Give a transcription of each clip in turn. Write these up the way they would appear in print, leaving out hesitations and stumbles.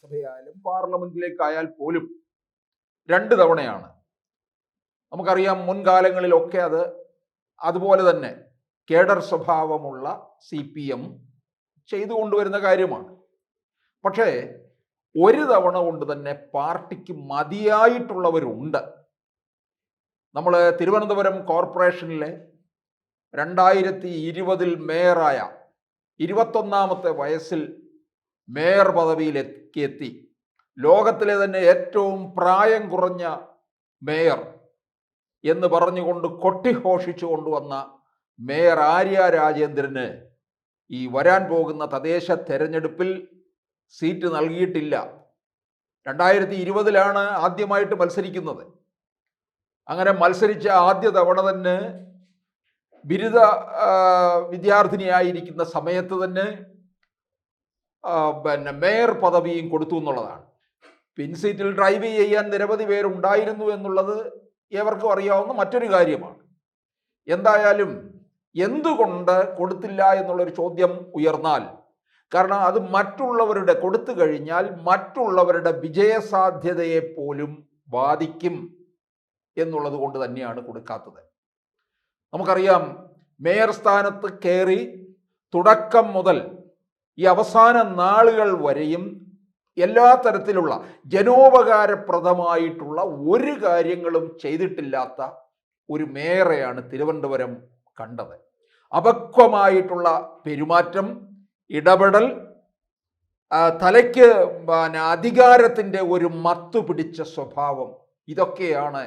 സഭയായാലും പാർലമെന്റിലേക്കായാൽ പോലും 2 തവണയാണ്. നമുക്കറിയാം മുൻകാലങ്ങളിലൊക്കെ അതുപോലെ തന്നെ കേഡർ സ്വഭാവമുള്ള CPM ചെയ്തുകൊണ്ടുവരുന്ന കാര്യമാണ്. പക്ഷേ ഒരു തവണ കൊണ്ട് തന്നെ പാർട്ടിക്ക് മതിയായിട്ടുള്ളവരുണ്ട്. നമ്മൾ തിരുവനന്തപുരം കോർപ്പറേഷനിലെ 2020 മേയറായ 21ാമത്തെ വയസ്സിൽ മേയർ പദവിയിലേക്ക് എത്തി. ലോകത്തിലെ തന്നെ ഏറ്റവും പ്രായം കുറഞ്ഞ മേയർ എന്ന് പറഞ്ഞുകൊണ്ട് കൊട്ടിഘോഷിച്ചു കൊണ്ടുവന്ന മേയർ ആര്യ രാജേന്ദ്രന് ഈ വരാൻ പോകുന്ന തദ്ദേശ തെരഞ്ഞെടുപ്പിൽ സീറ്റ് നൽകിയിട്ടില്ല. 2020 ആദ്യമായിട്ട് മത്സരിക്കുന്നത്. അങ്ങനെ മത്സരിച്ച ആദ്യ തവണ തന്നെ ബിരുദ വിദ്യാർത്ഥിനിയായിരിക്കുന്ന സമയത്ത് തന്നെ മേയർ പദവിയും കൊടുത്തു എന്നുള്ളതാണ്. പിൻസീറ്റിൽ ഡ്രൈവ് ചെയ്യാൻ നിരവധി പേരുണ്ടായിരുന്നു എന്നുള്ളത് ഏവർക്കും അറിയാവുന്ന മറ്റൊരു കാര്യമാണ്. എന്തായാലും എന്തുകൊണ്ട് കൊടുത്തില്ല എന്നുള്ളൊരു ചോദ്യം ഉയർന്നാൽ, കാരണം അത് മറ്റുള്ളവരുടെ കൊടുത്തു കഴിഞ്ഞാൽ മറ്റുള്ളവരുടെ വിജയസാധ്യതയെ പോലും ബാധിക്കും എന്നുള്ളത് കൊണ്ട് തന്നെയാണ് കൊടുക്കാത്തത്. നമുക്കറിയാം, മേയർ സ്ഥാനത്ത് കയറി തുടക്കം മുതൽ ഈ അവസാന നാളുകൾ വരെയും എല്ലാ തരത്തിലുള്ള ജനോപകാരപ്രദമായിട്ടുള്ള ഒരു കാര്യങ്ങളും ചെയ്തിട്ടില്ലാത്ത ഒരു മേയറെയാണ് തിരുവനന്തപുരം കണ്ടത്. അപക്വമായിട്ടുള്ള പെരുമാറ്റം, ഇടപെടൽ, തലയ്ക്ക് അധികാരത്തിൻ്റെ ഒരു മത്തു പിടിച്ച സ്വഭാവം, ഇതൊക്കെയാണ്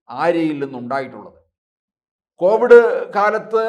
ആര്യയിൽ നിന്നുണ്ടായിട്ടുള്ളത്. കോവിഡ് കാലത്ത്